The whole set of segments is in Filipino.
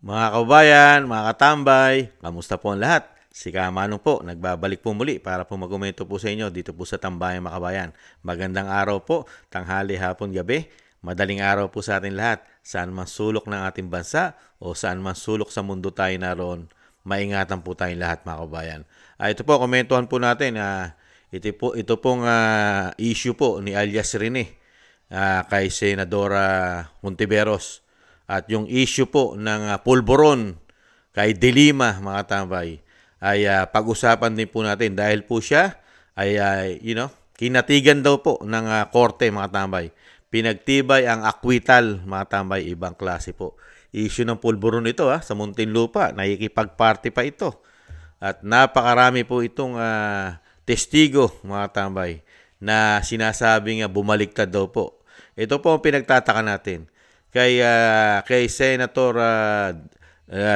Mga kabayan, mga katambay, kamusta po ang lahat? Si Kamanong po, nagbabalik po muli para po magkomento po sa inyo dito po sa Tambayan mga kabayan. Magandang araw po, tanghali, hapon, gabi, madaling araw po sa atin lahat. Saan man sulok ng ating bansa o saan man sulok sa mundo tayo naroon, maingatan po tayong lahat mga kabayan. Ito po, komentuhan po natin, ito pong issue po ni alias Rene kay Senadora Hontiveros. At yung issue po ng pulburon kay De Lima, mga tambay, ay pag-usapan din po natin dahil po siya ay kinatigan daw po ng korte, mga tambay. Pinagtibay ang akwital, mga tambay, ibang klase po. Issue ng pulburon ito sa Muntinlupa, nakikipag-party pa ito. At napakarami po itong testigo, mga tambay, na sinasabing bumaliktad daw po. Ito po ang pinagtataka natin. Kay Senator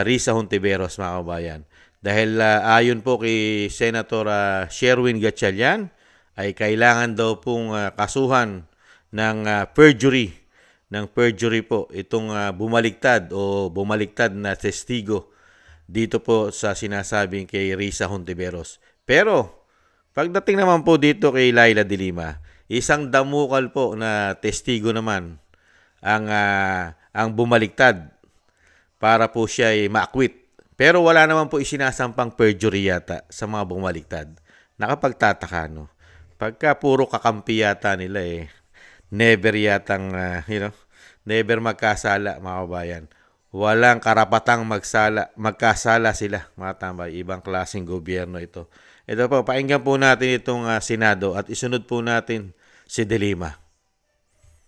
Risa Hontiveros, mga kabayan. Dahil ayon po kay Senator Sherwin Gatchalian, ay kailangan daw pong kasuhan ng perjury. Ng perjury po itong bumaliktad o bumaliktad na testigo dito po sa sinasabing kay Risa Hontiveros. Pero pagdating naman po dito kay Laila De Lima, isang damukal po na testigo naman ang bumaliktad para po siya ay ma-acquit. Pero wala naman po isinasampang perjury yata sa mga bumaliktad. Nakapagtataka, no? Pagka puro kakampi yata nila never yatang, never magkasala, mga kabayan. Walang karapatang magkasala sila, mga tambay. Ibang klaseng gobyerno ito. Ito po, pakinggan po natin itong Senado at isunod po natin si De Lima.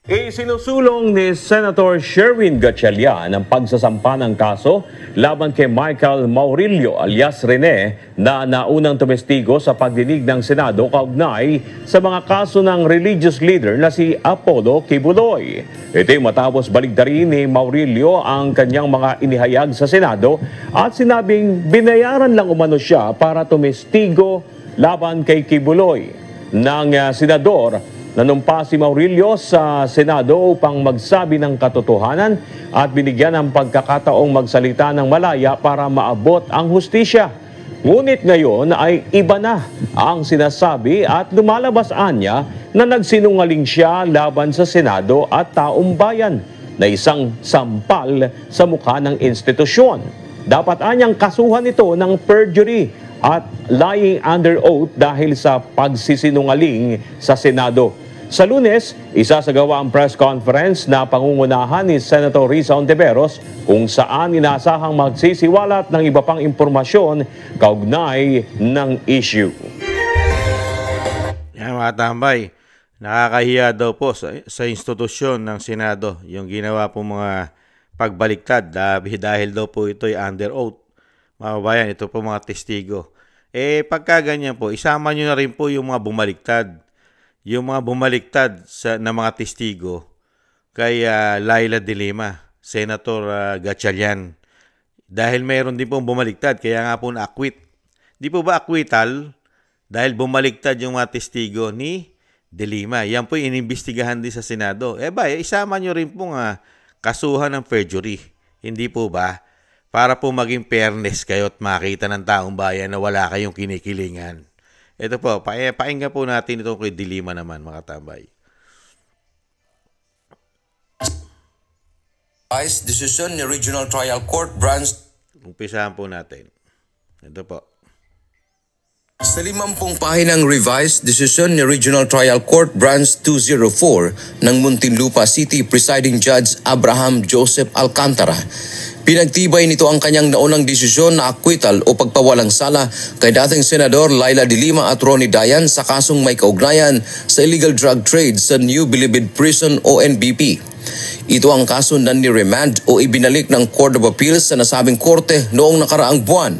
Isinusulong ni Senator Sherwin Gatchalian ang pagsasampa ng kaso laban kay Michael Maurilio alias Rene na naunang tumestigo sa pagdinig ng Senado kaugnay sa mga kaso ng religious leader na si Apollo Kibuloy. Ito'y matapos baligtarin ni Maurilio ang kanyang mga inihayag sa Senado at sinabing binayaran lang umano siya para tumestigo laban kay Kibuloy. Ng senador, nanumpa si Maurilio sa Senado upang magsabi ng katotohanan at binigyan ng pagkakataong magsalita ng malaya para maabot ang hustisya. Ngunit ngayon ay iba na ang sinasabi at lumalabas anya na nagsinungaling siya laban sa Senado at taong bayan na isang sampal sa mukha ng institusyon. Dapat anyang kasuhan ito ng perjury at lying under oath dahil sa pagsisinungaling sa Senado. Sa Lunes, isasagawa ang press conference na pangungunahan ni Senator Risa Hontiveros kung saan inasahang magsisiwalat ng iba pang impormasyon kaugnay ng issue. Yan mga tambay, nakakahiya daw po sa institusyon ng Senado yung ginawa po mga pagbaliktad dahil daw po ito'y under oath. Mga bayan, ito po mga testigo. Pagka ganyan po, isama nyo na rin po yung mga bumaliktad. Yung mga bumaliktad na mga testigo kay Laila De Lima, Senator Gatchalian. Dahil mayroon din pong bumaliktad, kaya nga po na-acquit. Di po ba acquittal? Dahil bumaliktad yung mga testigo ni De Lima. Yan po inimbestigahan din sa Senado. Isama nyo rin pong kasuhan ng perjury. Hindi po ba? Para po maging fairness kayo at makita ng taong bayan na wala kayong kinikilingan. Ito po, pakinggan po natin ito kay De Lima naman, mga tambay. Vice Decision ni Regional Trial Court Branch. Umpisahan po natin. Ito po. Sa 50 pahinang revised decision ni Regional Trial Court Branch 204 ng Muntinlupa City Presiding Judge Abraham Joseph Alcantara, pinagtibay nito ang kanyang naunang desisyon na acquittal o pagpawalang sala kay dating Senador Laila De Lima at Ronnie Dayan sa kasong may kaugnayan sa illegal drug trade sa New Bilibid Prison o NBP. Ito ang kaso na ni-remand o ibinalik ng Court of Appeals sa nasabing korte noong nakaraang buwan.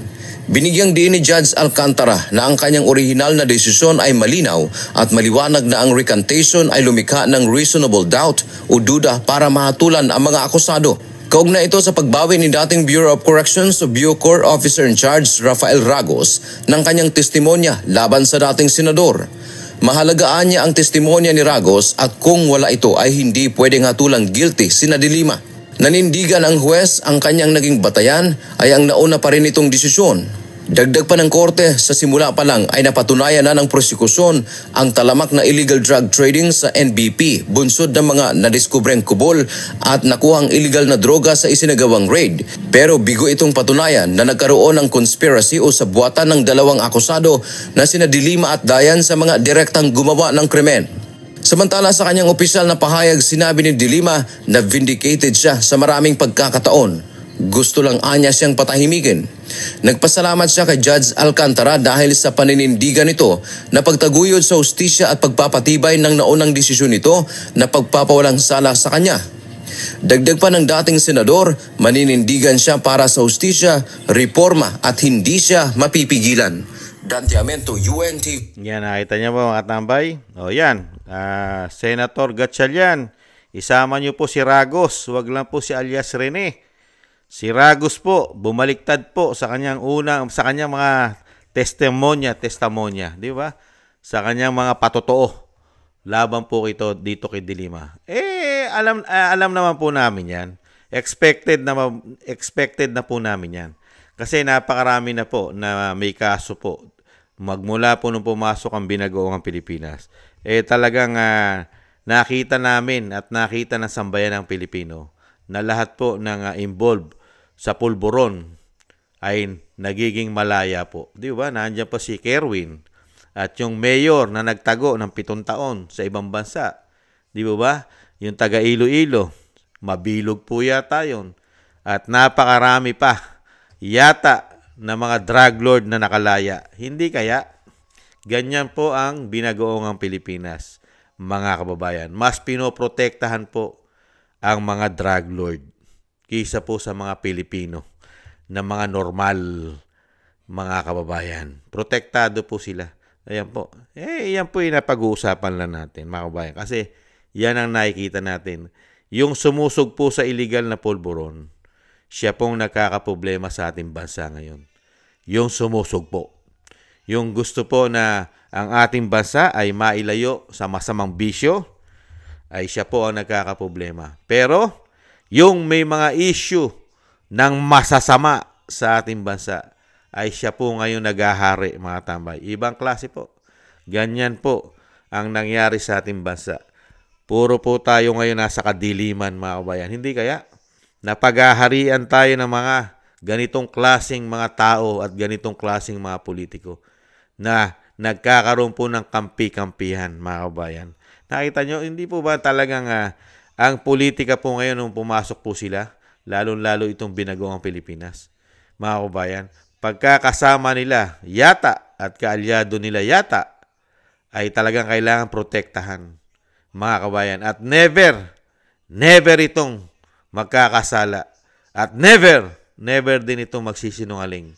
Binigyang diin ni Judge Alcantara na ang kanyang orihinal na desisyon ay malinaw at maliwanag na ang recantation ay lumikha ng reasonable doubt o duda para mahatulan ang mga akusado. Kaugnay ito sa pagbawi ni dating Bureau of Corrections o Bucor Officer in Charge Rafael Ragos ng kanyang testimonya laban sa dating senador. Mahalagaan niya ang testimonya ni Ragos at kung wala ito ay hindi pwedeng hatulang guilty sina De Lima. Nanindigan ang huwes ang kanyang naging batayan ay ang nauna pa rin itong desisyon. Dagdag pa ng korte, sa simula pa lang ay napatunayan na ng prosekusyon ang talamak na illegal drug trading sa NBP, bunsod ng mga nadiskubreng kubol at nakuhang illegal na droga sa isinagawang raid. Pero bigo itong patunayan na nagkaroon ng conspiracy o sabwatan ng dalawang akusado na sina Dilima at Dayan sa mga direktang gumawa ng krimen. Samantala sa kanyang opisyal na pahayag, sinabi ni Dilima na vindicated siya sa maraming pagkakataon. Gusto lang anya siyang patahimikin. Nagpasalamat siya kay Judge Alcantara dahil sa paninindigan nito na pagtaguyod sa hustisya at pagpapatibay ng naunang desisyon nito na pagpapawalang sala sa kanya. Dagdag pa ng dating senador, maninindigan siya para sa hustisya, reforma at hindi siya mapipigilan. Dante Amento, UNTV. Yan, nakita niyo po mga tambay? O yan, Senator Gatchalian, isama niyo po si Ragos, wag lang po si alias Rene. Si Ragos po, bumaliktad po sa kanyang mga testimonya, di ba? Sa kanyang mga patotoo. Laban po ito dito kay Dilima. Alam naman po namin 'yan. Expected na po namin 'yan. Kasi napakarami na po na may kaso po. Magmula po nung pumasok ang Binagoong Pilipinas. Talagang nakita namin at nakita ng sambayan ng Pilipino na lahat po ng involved sa pulburon ay nagiging malaya po. Di ba? Nandiyan pa si Kerwin at yung mayor na nagtago ng 7 taon sa ibang bansa. Di ba? Yung taga Iloilo, mabilog po yata yun. At napakarami pa yata na mga drug lord na nakalaya. Hindi kaya? Ganyan po ang Binagoong Pilipinas, mga kababayan. Mas pinoprotektahan po ang mga drug lord kaysa po sa mga Pilipino na mga normal, mga kababayan. Protektado po sila. Ayan po. Yan po yung napag-uusapan lang natin, mga kababayan. Kasi yan ang nakikita natin. Yung sumusog po sa illegal na pulburon, siya pong nakakaproblema sa ating bansa ngayon. Yung sumusog po. Yung gusto po na ang ating bansa ay mailayo sa masamang bisyo, ay siya po ang nagkakaproblema. Pero yung may mga issue ng masasama sa ating bansa, ay siya po ngayon naghahari, mga tambay. Ibang klase po. Ganyan po ang nangyari sa ating bansa. Puro po tayo ngayon nasa kadiliman, mga kabayan. Hindi kaya? Napaghaharian tayo ng mga ganitong klaseng mga tao at ganitong klaseng mga politiko na nagkakaroon po ng kampi-kampihan, mga kabayan. Nakita nyo, hindi po ba talagang ang politika po ngayon nung pumasok po sila, lalo-lalo itong Binagoong Pilipinas, mga kabayan, pagkakasama nila yata at kaalyado nila yata ay talagang kailangan protektahan, mga kabayan. At never itong magkakasala at never din itong magsisinungaling,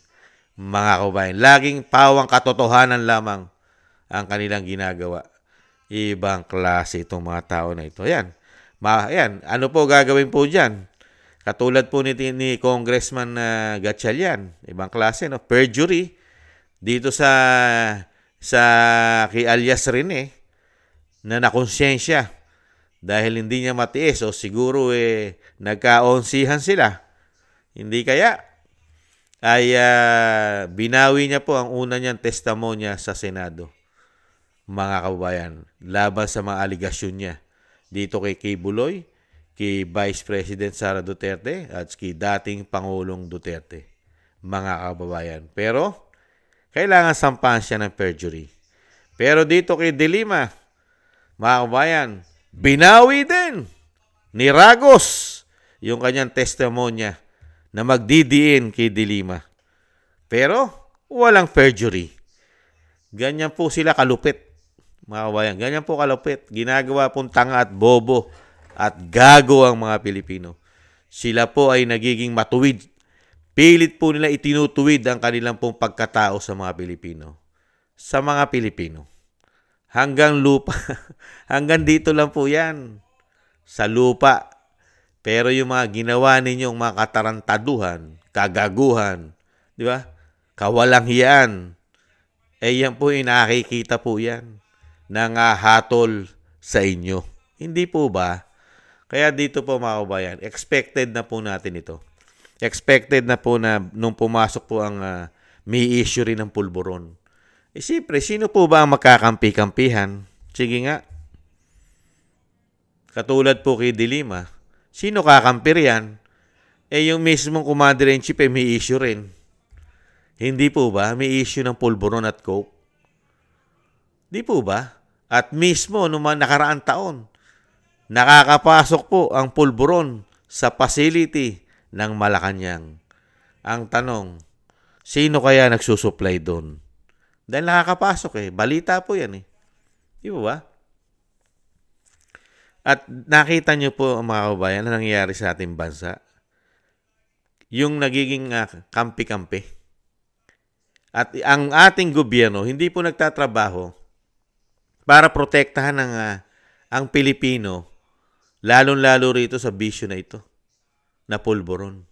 mga kabayan. Laging pawang katotohanan lamang ang kanilang ginagawa. Ibang klase itong mga tao na ito. Yan. Ano po gagawin po dyan? Katulad po ni Congressman Gatchalian. Ibang klase, no? Perjury. Dito sa kay alias Rene na nakonsensya dahil hindi niya matiis o siguro nagkaonsihan sila. Hindi kaya ay binawi niya po ang una niyang testimonya sa Senado, mga kababayan, laban sa mga aligasyon niya dito kay Buloy, kay Vice President Sara Duterte at kay dating Pangulong Duterte, mga kababayan. Pero kailangan sampahan siya ng perjury. Pero dito kay Dilima, mga kababayan, binawi din ni Ragos yung kanyang testimonya na magdidiin kay Dilima. Pero walang perjury. Ganyan po sila kalupit, mga kabayan. Ganyan po kalupit. Ginagawa pong tanga at bobo at gago ang mga Pilipino. Sila po ay nagiging matuwid. Pilit po nila itinutuwid ang kanilang pong pagkatao sa mga Pilipino. Sa mga Pilipino. Hanggang lupa. Hanggang dito lang po yan. Sa lupa. Pero yung mga ginawa ninyong mga katarantaduhan, kagaguhan, di ba? Kawalang hiyaan. Yan po yung nakikita po yan. Nangahatol sa inyo. Hindi po ba? Kaya dito po mga kabayan, expected na po natin ito. Expected na po na nung pumasok po ang may issue rin ng pulburon. Siyempre, sino po ba ang magkakampi-kampihan? Sige nga. Katulad po kay Dilima, sino kakampi riyan? Yung mismong Commander-in-Chief may issue rin. Hindi po ba? May issue ng pulburon at coke. Di po ba? At mismo nung mga nakaraang taon, nakakapasok po ang pulburon sa facility ng Malacanang. Ang tanong, sino kaya nagsusupply doon? Dahil nakakapasok balita po yan Di ba? At nakita nyo po mga kabayan na nangyayari sa ating bansa. Yung nagiging kampi-kampi. At ang ating gobyerno hindi po nagtatrabaho para protektahan ang Pilipino, lalong-lalo rito sa bisyo na ito, na pulburon.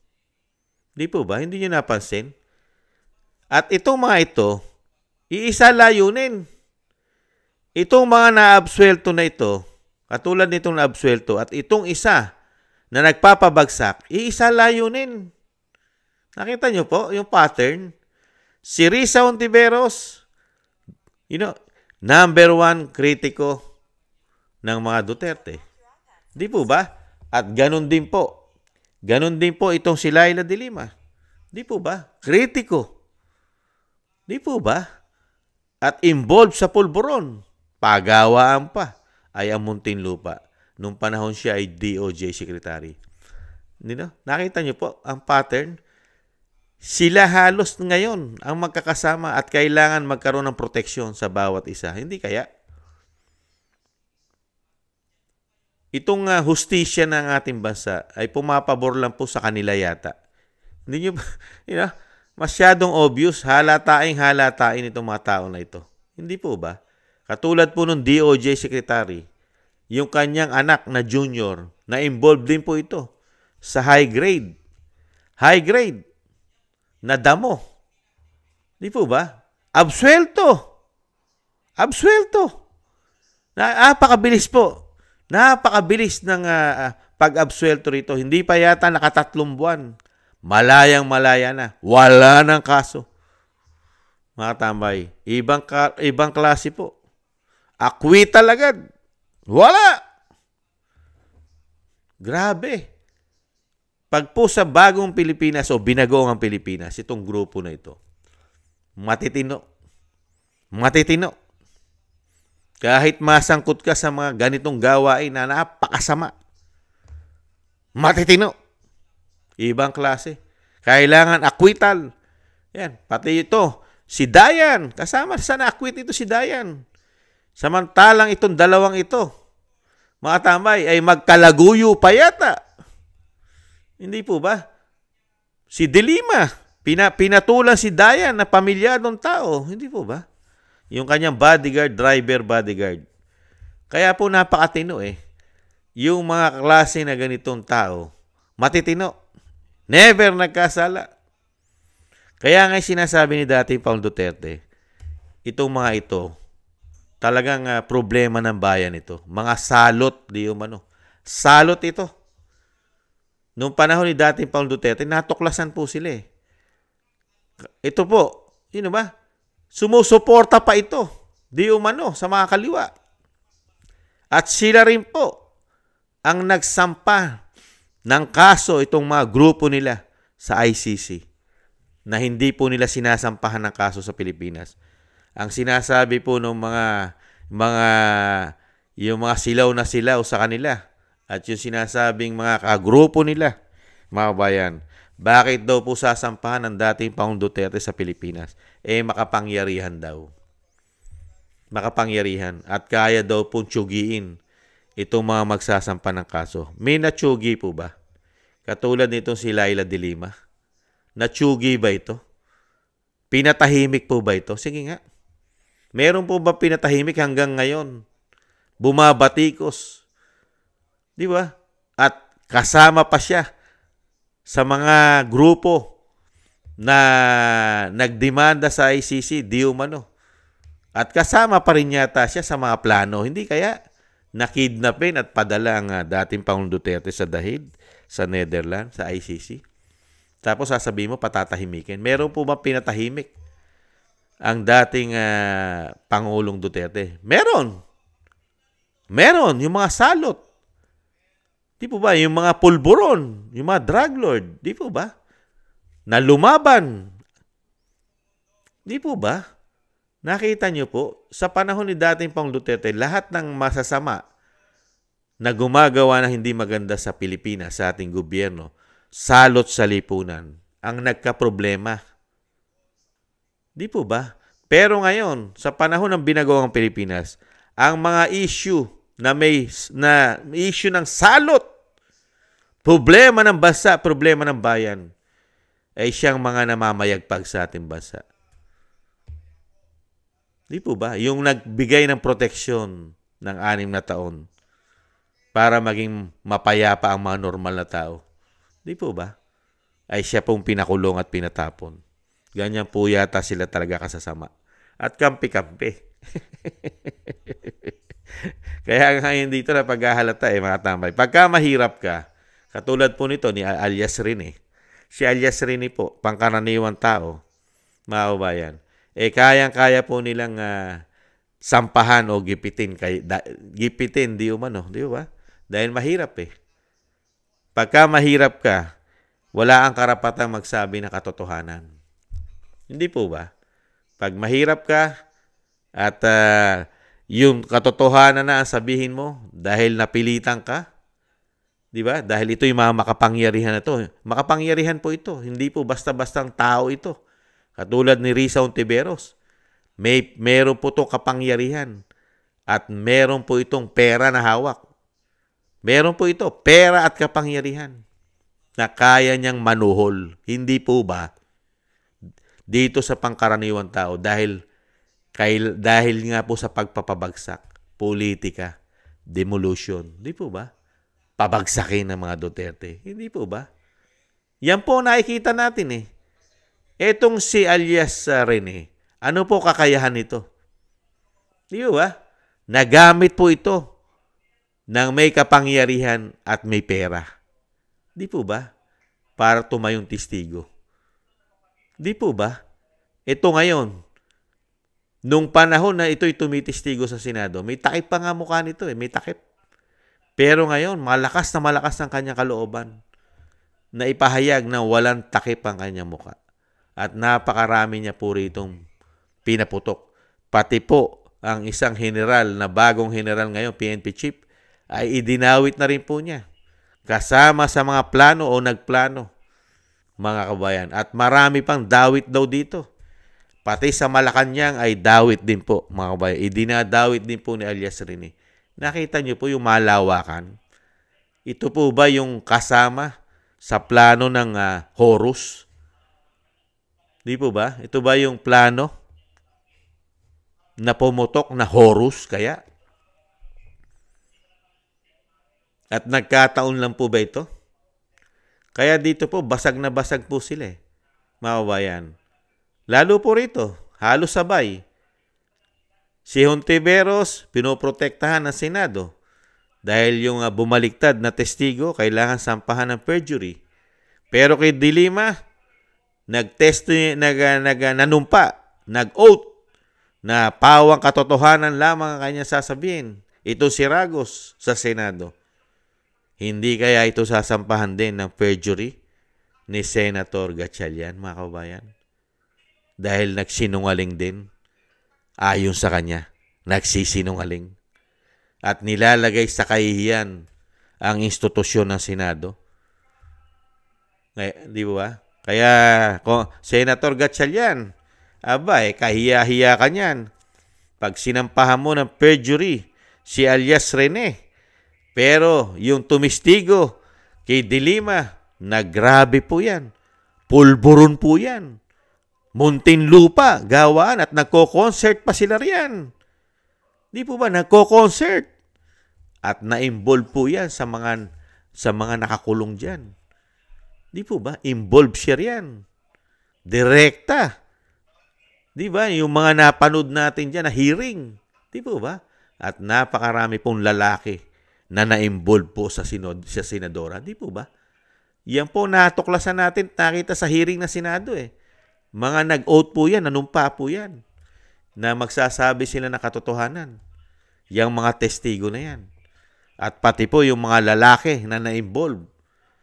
Di po ba? Hindi nyo napansin? At itong mga ito, iisa layunin. Itong mga naabsuelto na ito, katulad nitong naabsuelto, at itong isa na nagpapabagsak, iisa layunin. Nakita nyo po yung pattern? Si Risa Hontiveros, number 1 kritiko ng mga Duterte. Di po ba? At ganun din po. Ganun din po itong si Laila de Lima. Di po ba? Kritiko. Di po ba? At involved sa pulburon. Pagawaan pa ay ang Muntinlupa. Nung panahon siya ay DOJ Secretary. Nakita niyo po ang pattern? Sila halos ngayon ang magkakasama at kailangan magkaroon ng proteksyon sa bawat isa. Hindi kaya? Itong hustisya ng ating bansa ay pumapabor lang po sa kanila yata. Hindi nyo, masyadong obvious, halatain itong mga tao na ito. Hindi po ba? Katulad po ng DOJ Secretary, yung kanyang anak na junior, na involved din po ito sa high grade na damo. Di po ba? Absuelto. Napakabilis po. Napakabilis ng pag-absuelto rito. Hindi pa yata nakatatlong buwan. Malayang-malaya na. Wala ng kaso. Mga tambay, ibang klase po. Acquittal agad. Wala. Grabe. Pag po sa bagong Pilipinas o binagong ang Pilipinas, itong grupo na ito, matitino. Kahit masangkot ka sa mga ganitong gawain na napakasama, matitino. Ibang klase. Kailangan acquittal. Yan, pati ito, si Dayan, kasama sa na-acquit ito si Dayan. Samantalang itong dalawang ito, mga tambay, ay magkalaguyo pa yata. Hindi po ba? Si De Lima, pinatulan si Dayan na pamilyadong tao. Hindi po ba? Yung kanyang bodyguard. Kaya po napakatino Yung mga klase na ganitong tao, matitino. Never nagkasala. Kaya nga sinasabi ni dating Paul Duterte, itong mga ito, talagang problema ng bayan ito. Mga salot, di umano. Salot ito. Noong panahon ni dating Paul Duterte, natuklasan po sila Ito po, ba? Sumusuporta pa ito. Di umano sa mga kaliwa. At sila rin po ang nagsampa ng kaso itong mga grupo nila sa ICC na hindi po nila sinasampahan ng kaso sa Pilipinas. Ang sinasabi po ng yung mga silaw sa kanila at yung sinasabing mga kagrupo nila, mga bayan, bakit daw po sasampahan ng dating Pangulong Duterte sa Pilipinas? Makapangyarihan daw. Makapangyarihan. At kaya daw pong tsugiin itong mga magsasampa ng kaso. May natsugi po ba? Katulad nitong si Laila de Lima. Natsugi ba ito? Pinatahimik po ba ito? Sige nga. Meron po ba pinatahimik hanggang ngayon? Bumabatikos. Di ba? At kasama pa siya sa mga grupo na nagdemanda sa ICC, di umano. At kasama pa rin yata siya sa mga plano. Hindi kaya? nakidnapin at padala ang dating Pangulong Duterte sa dahig sa Netherlands, sa ICC. Tapos sasabihin mo, patatahimikin. Meron po ba pinatahimik ang dating Pangulong Duterte? Meron. Meron. Yung mga salot. Di po ba? Yung mga pulburon, yung mga drug lord. Di po ba? Na lumaban. Di po ba? Nakita niyo po, sa panahon ni dating Pangulong Duterte, lahat ng masasama na gumagawa na hindi maganda sa Pilipinas, sa ating gobyerno, salot sa lipunan, ang nagkaproblema. Di po ba? Pero ngayon, sa panahon ng binagawang Pilipinas, ang mga issue na issue ng salot, problema ng bansa, problema ng bayan, ay siyang mga namamayagpag sa ating bansa. Di po ba? Yung nagbigay ng proteksyon ng 6 na taon para maging mapayapa ang mga normal na tao. Di po ba? Ay siya pong pinakulong at pinatapon. Ganyan po yata sila talaga kasasama. At kampi-kampi. Kaya ngayon dito na paghahalata mga tambay. Pagka mahirap ka, katulad po nito ni alias Rene. Si alias Rene po, pangkaraniwang tao, mga kabayan. Kayang-kaya po nilang sampahan o gipitin. Gipitin, di umano. Di ba? Dahil mahirap Pagka mahirap ka, wala ang karapatang magsabi na katotohanan. Hindi po ba? Pag mahirap ka at yung katotohanan na sabihin mo dahil napilitan ka, di ba? Dahil ito yung mga makapangyarihan na to. Makapangyarihan po ito. Hindi po basta-bastang tao ito. Katulad ni Risa Ontiveros. Meron po itong kapangyarihan at meron po itong pera na hawak. Meron po ito, pera at kapangyarihan na kaya niyang manuhol. Hindi po ba? Dito sa pangkaraniwang tao dahil nga po sa pagpapabagsak, politika, demolition. Hindi po ba? Pabagsakin ng mga Duterte. Hindi po ba? Yan po nakikita natin Etong si alias Rene, ano po kakayahan nito? Di ba? Nagamit po ito ng may kapangyarihan at may pera. Di po ba? Para tumayong testigo. Di po ba? Ito ngayon, nung panahon na ito'y tumitestigo sa Senado, may takip pa nga mukha nito may takip. Pero ngayon, malakas ang kanyang kalooban na ipahayag na walang takip ang kanyang mukha. At napakarami niya po ritong pinaputok. Pati po ang isang general na bagong general ngayon, PNP chief, ay idinawit na rin po niya. Kasama sa mga plano o nagplano, mga kabayan. At marami pang dawit daw dito. Pati sa Malacanang ay dawit din po, mga kabayan. Idinadawit din po ni alias Rene. Nakita niyo po yung malawakan. Ito po ba yung kasama sa plano ng Horus? Di po ba? Ito ba yung plano na pumutok na Horus kaya? At nagkataon lang po ba ito? Kaya dito po, basag na basag po sila mga kabayan. Lalo po rito, halos sabay. Si Hontiveros, pinoprotektahan ng Senado. Dahil yung bumaliktad na testigo, kailangan sampahan ng perjury. Pero kay De Lima, nanumpa, nag-oath na pawang katotohanan lamang ang kanya sasabihin. Ito si Ragos sa Senado. Hindi kaya ito sasampahan din ng perjury ni Senator Gatchalian, mga kabayan? Dahil nagsinungaling din. Ayon sa kanya, nagsisinungaling. At nilalagay sa kahihiyan ang institusyon ng Senado. Di ba? Kaya, Senator Gatchalian, kahiya-hiya ka niyan. Pag sinampahan mo ng perjury, si alias Rene. Pero, yung tumistigo kay De Lima, grabe po yan. Pulburon po yan. Muntinlupa, gawaan at nagko-concert pa sila riyan. Di po ba? Nagko-concert. At na-involve po yan sa mga nakakulong dyan. Di po ba? Involved siya riyan. Direkta. Di ba? Yung mga napanood natin dyan na hearing. Di po ba? at napakarami pong lalaki na na-involve po sa senadora. Di po ba? Yan po natuklasan natin, nakita sa hearing na Senado eh. Mga nag-oath po yan, nanumpa po yan, na magsasabi sila ng katotohanan. Yang mga testigo na yan. At pati po yung mga lalaki na na-involve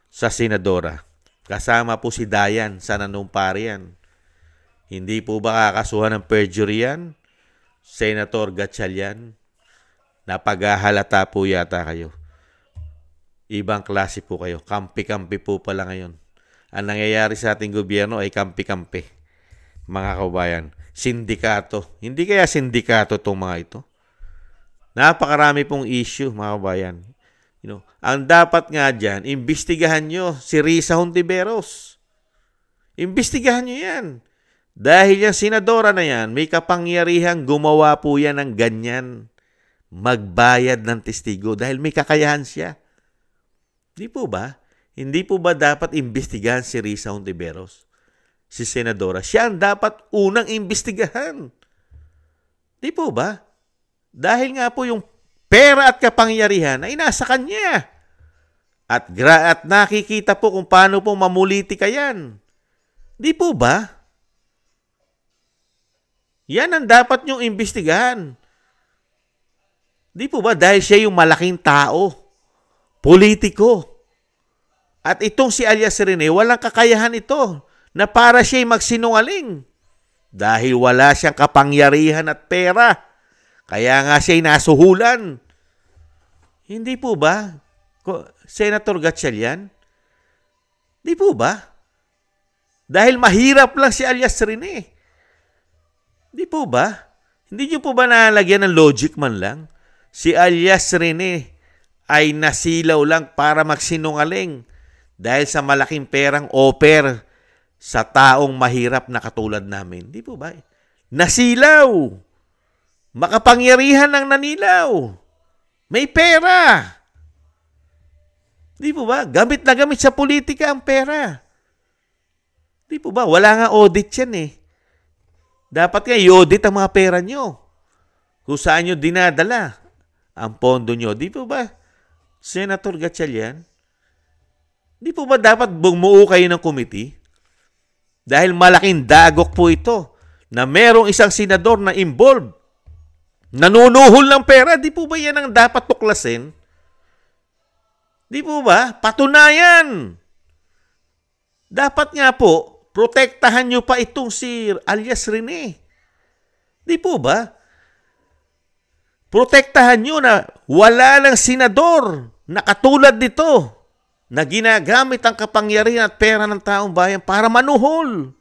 sa senadora. Kasama po si Dayan sa nanumpa riyan. Hindi po ba kakasuhan ng perjury yan? Senator Gatchalian? Napaghahalata po yata kayo. Ibang klase po kayo. Kampi-kampi po pala ngayon. Ang nangyayari sa ating gobyerno ay kampi-kampi. Mga kabayan. Sindikato. Hindi kaya sindikato itong mga ito? Napakarami pong issue, mga kabayan. Ang dapat nga dyan, imbestigahan nyo si Risa Hontiveros. Imbestigahan nyo yan. Dahil yung senadora na yan, may kapangyarihang gumawa po yan ng ganyan. Magbayad ng testigo dahil may kakayahan siya. Di po ba? Hindi po ba dapat imbestigahan si Risa Hontiveros? Si senadora. Siya ang dapat unang imbestigahan. Di po ba? Dahil nga po yung pera at kapangyarihan ay nasa kanya. At nakikita po kung paano po mamulitika yan. Di po ba? Yan ang dapat niyong imbestigahan. Di po ba? Dahil siya yung malaking tao, politiko. At itong si Alias Rene, walang kakayahan ito na para siya'y magsinungaling. Dahil wala siyang kapangyarihan at pera. Kaya nga siya'y nasuhulan. Hindi po ba, Senator Gatchalian? Di po ba? Dahil mahirap lang si Alias Rene. Di po ba? Hindi niyo po ba nalagyan ng logic man lang? Si Alias Rene ay nasilaw lang para magsinungaling dahil sa malaking perang offer sa taong mahirap na katulad namin. Di po ba? Nasilaw! Makapangyarihan ang nanilaw! May pera! Di po ba? Gamit na gamit sa politika ang pera. Di po ba? Wala nga audit yan eh. Dapat nga i-audit ang mga pera nyo. Kung saan nyo dinadala ang pondo nyo. Di po ba, Senator Gatchalian? Di po ba dapat bumuo kayo ng committee? Dahil malaking dagok po ito na merong isang senador na involved. Nanunuhol ng pera. Di po ba yan ang dapat tuklasin? Di po ba? Patunayan. Dapat nga po, protektahan nyo pa itong si Alias Rene. Di po ba? Protektahan nyo na wala ng senador na katulad nito na ginagamit ang kapangyarihan at pera ng taong bayan para manuhol.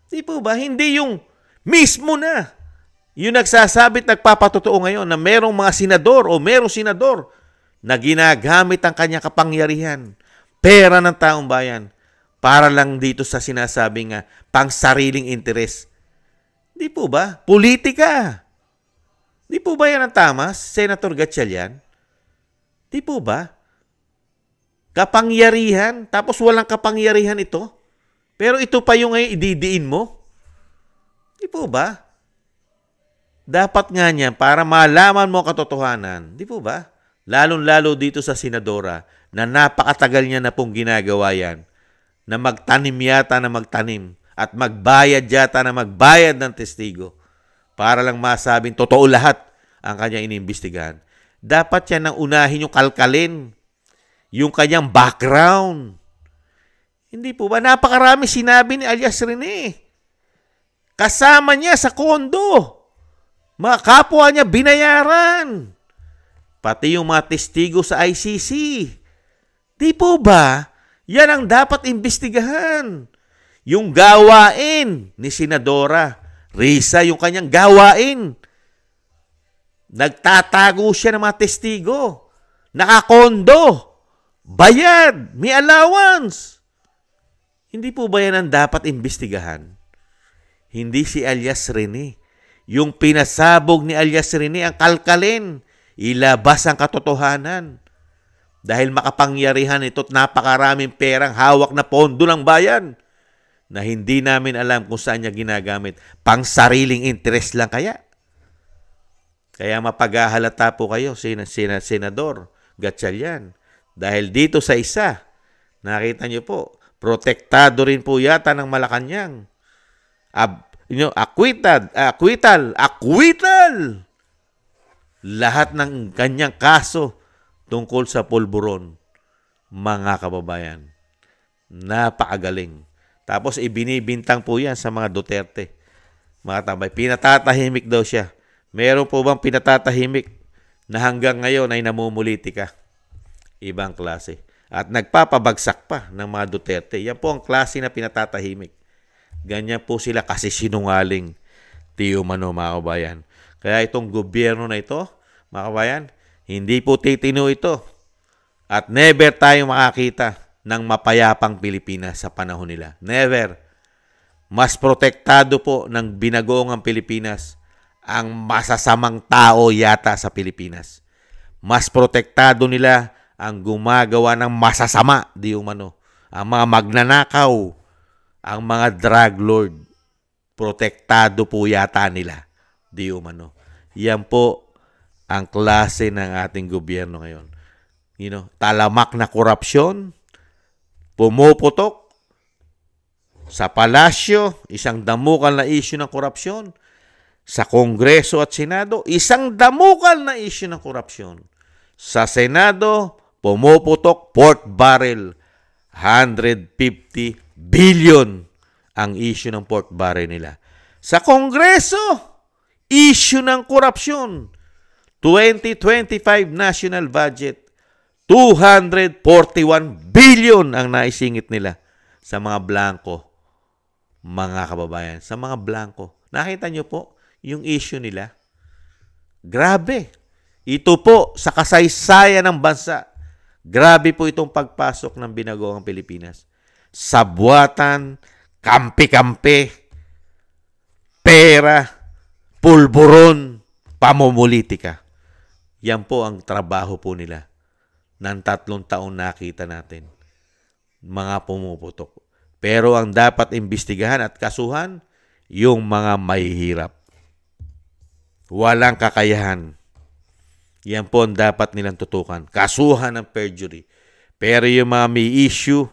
Di po ba? Hindi yung mismo na. Yung nagsasabit, nagpapatotoo ngayon na merong mga senador o merong senador na ginagamit ang kanyang kapangyarihan, pera ng taong bayan, para lang dito sa sinasabing pang-sariling interes. Di po ba? Politika. Di po ba yan ang tama, Senator Gatchalian? Di po ba? Kapangyarihan, tapos walang kapangyarihan ito. Pero ito pa yung ididiin mo. Di po ba? Dapat nga niyan, para malaman mo katotohanan, di po ba? Lalong-lalo dito sa senadora, na napakatagal niya na pong ginagawa yan, na magtanim yata na magtanim, at magbayad yata na magbayad ng testigo, para lang masabing totoo lahat ang kanyang inimbestigahan. Dapat yan ang unahin yung kalkalin, yung kanyang background. Hindi po ba? Napakarami sinabi ni Alias Rene. Kasama niya sa kondo. Mga kapwa niya binayaran. Pati yung mga testigo sa ICC. Di po ba? Yan ang dapat imbestigahan. Yung gawain ni Senadora Risa, yung kanyang gawain. Nagtatago siya ng mga testigo. Nakakondo. Bayad. May allowance. Hindi po ba yan ang dapat imbestigahan? Hindi si Alias Rene. Yung pinasabog ni Alias Rene ang kalkalin. Ilabas ang katotohanan. Dahil makapangyarihan ito at napakaraming perang hawak na pondo ng bayan na hindi namin alam kung saan niya ginagamit. Pang sariling interest lang kaya? Kaya mapaghahalata po kayo, Senador Gatchalian. Dahil dito sa isa, nakita nyo po, protektado rin po yata ng Malacanang. Acquittal. Lahat ng kanyang kaso tungkol sa pulburon, mga kababayan. Napakagaling. Tapos ibinibintang po yan sa mga Duterte. Mga tambay, pinatatahimik daw siya. Meron po bang pinatatahimik na hanggang ngayon ay namumulitika? Ibang klase. At nagpapabagsak pa ng mga Duterte. Yan po ang klase na pinatatahimik. Ganyan po sila kasi sinungaling. Di umano, mga kabayan. Kaya itong gobyerno na ito, mga kabayan, hindi po titino ito. At never tayo makakita ng mapayapang Pilipinas sa panahon nila. Never. Mas protektado po ng binagoong Pilipinas ang masasamang tao yata sa Pilipinas. Mas protektado nila ang gumagawa ng masasama, di umano. Ang mga magnanakaw, ang mga drug lord, protektado po yata nila, di umano. Yan po ang klase ng ating gobyerno ngayon. Talamak na korupsyon, pumuputok sa palasyo, isang damukal na issue ng korupsyon. Sa Kongreso at Senado, isang damukal na issue ng korupsyon. Sa Senado, pumuputok pork barrel. 150 billion ang issue ng pork barrel nila. Sa Kongreso, issue ng korupsyon. 2025 national budget, 241 billion ang naisingit nila sa mga blanco. Mga kababayan, sa mga blanco. Nakita nyo po yung issue nila? Grabe. Ito po sa kasaysayan ng bansa. Grabe po itong pagpasok ng binagoong Pilipinas. Sabwatan, kampi-kampi, pera, pulburon, pamumulitika. Yan po ang trabaho po nila. Ng 3 taon nakita natin. Mga pumuputok. Pero ang dapat imbestigahan at kasuhan, yung mga mahihirap. Walang kakayahan. Yan po ang dapat nilang tutukan. Kasuhan ng perjury. Pero yung mga may issue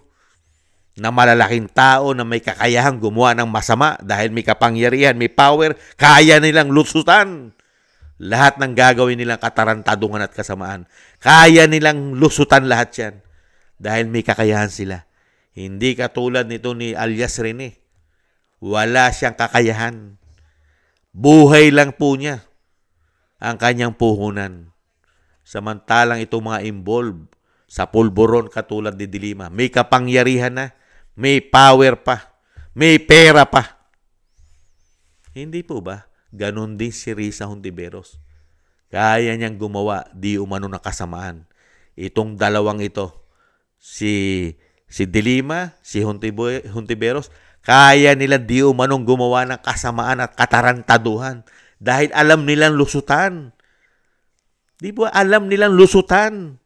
na malalaking tao na may kakayahang gumawa ng masama dahil may kapangyarihan, may power, kaya nilang lusutan. Lahat ng gagawin nilang katarantadungan at kasamaan. Kaya nilang lusutan lahat yan. Dahil may kakayahan sila. Hindi katulad nito ni alias Rene. Wala siyang kakayahan. Buhay lang po niya ang kanyang puhunan. Samantalang itong mga involved sa pulburon katulad ni Dilima, may kapangyarihan na, may power pa, may pera pa. Hindi po ba? Ganon din si Risa Hontiveros. Kaya niyang gumawa di umano na kasamaan. Itong dalawang ito, si Dilima, si Hontiveros, kaya nila di umanong gumawa ng kasamaan at katarantaduhan dahil alam nilang lusutan. Di ba alam nilang lusutan?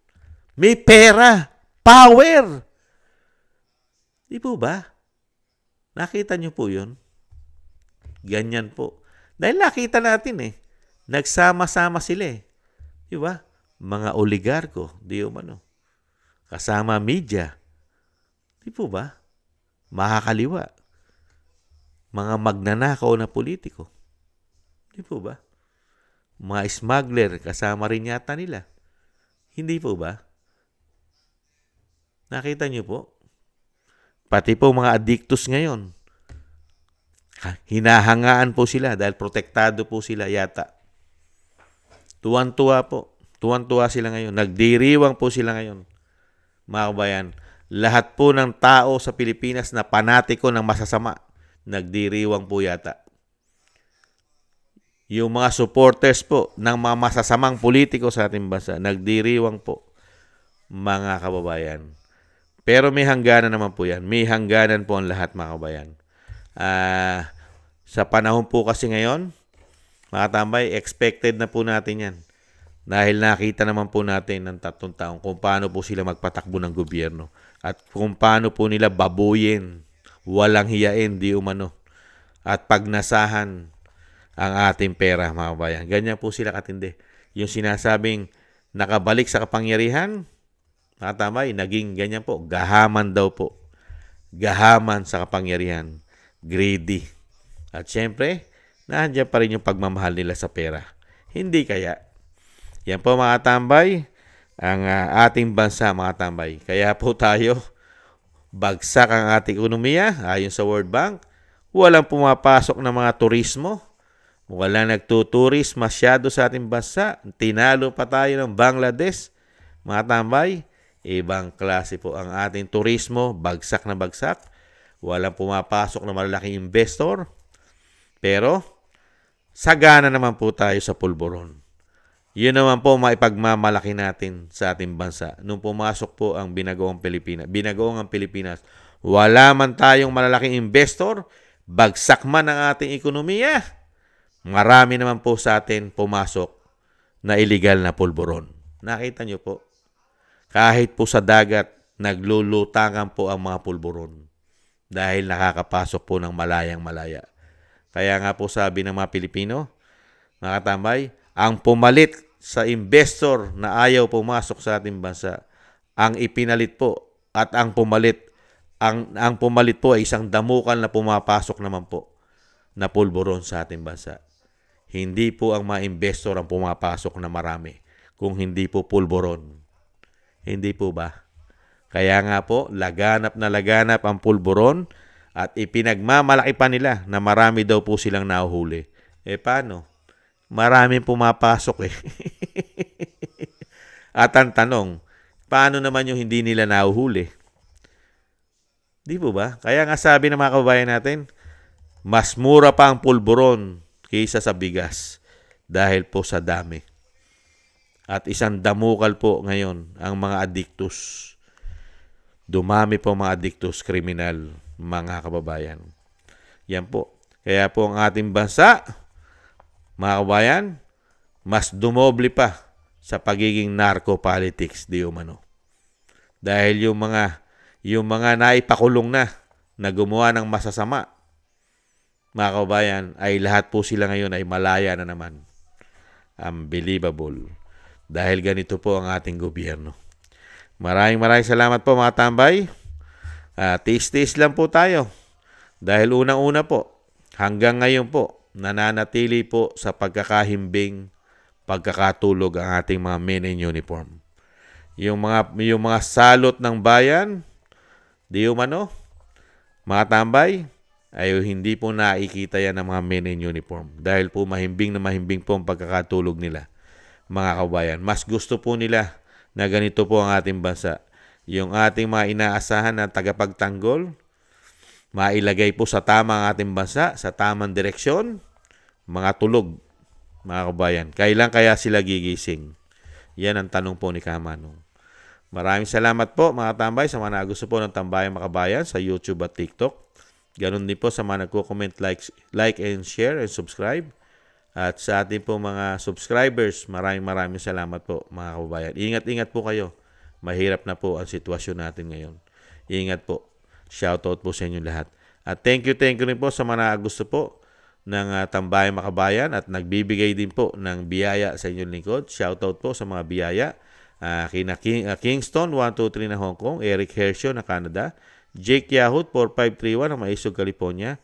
May pera, power. Di po ba? Nakita niyo po yun? Ganyan po. Dahil nakita natin nagsama-sama sila Di ba? Mga oligarko, di umano. Kasama media. Di po ba? Makakaliwa. Mga magnanakaw na politiko. Di po ba? Mga smuggler, kasama rin yata nila. Hindi po ba? Nakita niyo po? Pati po mga addictus ngayon. Hinahangaan po sila dahil protektado po sila yata. Tuwan-tuwa po. Tuwan-tuwa sila ngayon. Nagdiriwang po sila ngayon. Mga kabayan, lahat po ng tao sa Pilipinas na panatiko ng masasama, nagdiriwang po yata. Yung mga supporters po ng mga masasamang politiko sa ating bansa, nagdiriwang po, mga kababayan. Pero may hangganan naman po yan. May hangganan po ang lahat, mga kababayan. Sa panahon po kasi ngayon, mga tambay, expected na po natin yan. Dahil nakita naman po natin ng 3 taon kung paano po sila magpatakbo ng gobyerno. At kung paano po nila babuyin, walang hiyain, di umano. At pagnasahan ang ating pera, mga kabayan. Ganyan po sila katindi. Yung sinasabing nakabalik sa kapangyarihan, mga tambay, naging ganyan po. Gahaman daw po. Gahaman sa kapangyarihan. Greedy. At syempre, nandiyan pa rin yung pagmamahal nila sa pera. Hindi kaya. Yan po mga tambay, ang ating bansa, mga tambay. Kaya po tayo, bagsak ang ating ekonomiya, ayon sa World Bank. Walang pumapasok na mga turismo. Walang nagtuturis masyado sa ating bansa. Tinalo pa tayo ng Bangladesh. Mga tambay, ibang klase po ang ating turismo, bagsak na bagsak. Walang pumapasok na malalaking investor. Pero, sagana naman po tayo sa pulburon. Yun naman po maipagmamalaki natin sa ating bansa. Nung pumasok po ang binagoong ang Pilipinas, wala man tayong malalaking investor, bagsak man ang ating ekonomiya, marami naman po sa atin pumasok na illegal na pulburon. Nakita nyo po, kahit po sa dagat, naglulutangan po ang mga pulburon dahil nakakapasok po ng malayang-malaya. Kaya nga po sabi ng mga Pilipino, mga katambay, ang pumalit sa investor na ayaw pumasok sa ating bansa, ang ipinalit po at ang pumalit po ay isang damukan na pumapasok naman po na pulburon sa ating bansa. Hindi po ang mga investor ang pumapasok na marami, kung hindi po pulburon. Hindi po ba? Kaya nga po, laganap na laganap ang pulburon at ipinagmamalaki pa nila na marami daw po silang nahuhuli. Paano? Maraming pumapasok eh. At ang tanong, paano naman yung hindi nila nahuhuli? Di po ba? Kaya nga sabi ng mga kababayan natin, mas mura pa ang pulburon kaysa sa bigas dahil po sa dami. At isang damukal po ngayon ang mga addictus. Dumami po mga addictus, kriminal, mga kababayan. Yan po. Kaya po ang ating bansa, mga kabayan, mas dumoble pa sa pagiging narco-politics di umano. Dahil yung mga naipakulong na gumawa ng masasama, mga kabayan, ay lahat po sila ngayon ay malaya na naman. Unbelievable. Dahil ganito po ang ating gobyerno. Maraming salamat po mga tambay. Tiis-tiis lang po tayo. Dahil unang-una po, hanggang ngayon po, nananatili po sa pagkakahimbing, pagkakatulog ang ating mga men in uniform. Yung mga salot ng bayan, di umano, mga tambay, ay hindi po nakikita yan ng mga men in uniform. Dahil po mahimbing po ang pagkakatulog nila, mga kabayan. Mas gusto po nila na ganito po ang ating bansa. Yung ating mga inaasahan na tagapagtanggol, mailagay po sa tamang ating bansa, sa tamang direksyon, mga tulog, mga kabayan. Kailan kaya sila gigising? Yan ang tanong po ni Kamanong. Maraming salamat po mga tambay sa mga nagusto po ng Tambayang Makabayan sa YouTube at TikTok. Ganun din po sa mga nagko-comment, like and share and subscribe. At sa ating po mga subscribers, maraming salamat po mga kababayan. Ingat-ingat po kayo. Mahirap na po ang sitwasyon natin ngayon. Ingat po. Shoutout po sa inyo lahat. At thank you rin po sa mga gusto po ng Tambayang Makabayan at nagbibigay din po ng biyaya sa inyong lingkod. Shoutout po sa mga biyaya. Kina Kingston 123 na Hong Kong, Eric Hershio na Canada, Jake Yahut 4531 ng Maisog, California,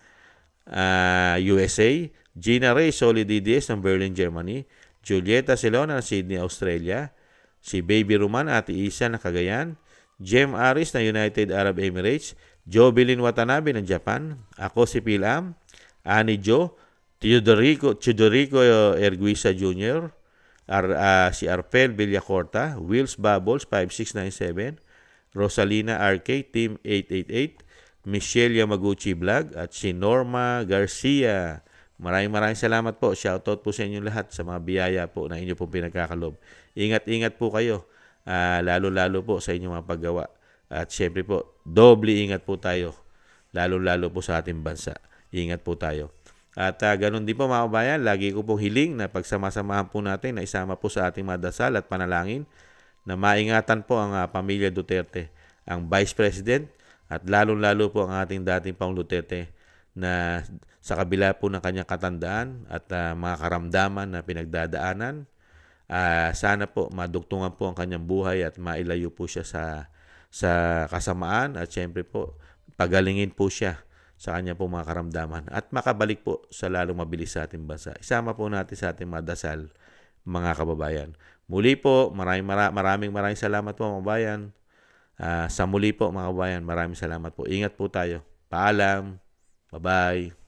USA, Gina Ray Solidides ng Berlin, Germany, Julieta Silona ng Sydney, Australia, si Baby Roman Ate Isa ng Cagayan, Jem Aris ng United Arab Emirates, Jovelyn Watanabe ng Japan, ako si Pilam, Ani Jo, Teodorico Erguisa Jr., si Arpel Villacorta, Wills Bubbles 5697, Rosalina RK Team 888, Michelle Yamaguchi Vlog at si Norma Garcia. Maraming salamat po. Shoutout po sa inyo lahat sa mga biyaya po na inyo pong pinagkakalob. Ingat po kayo, lalo po sa inyong mga paggawa. At syempre po, doble ingat po tayo, lalo po sa ating bansa. Ingat po tayo. At ganun din po mga kabayan, lagi ko pong hiling na pagsamasamahan po natin na isama po sa ating mga dasal at panalangin na maingatan po ang pamilya Duterte, ang Vice President at lalo po ang ating dating Pangulong Duterte na sa kabila po ng kanyang katandaan at mga karamdaman na pinagdadaanan, sana po madugtungan po ang kanyang buhay at mailayo po siya sa kasamaan at syempre po pagalingin po siya sa kanya po mga karamdaman at makabalik po sa lalong mabilis sa ating bansa. Isama po natin sa ating mga dasal, mga kababayan. Muli po, maraming salamat po mga kababayan. Sa muli po mga kababayan, maraming salamat po. Ingat po tayo. Paalam. Bye-bye.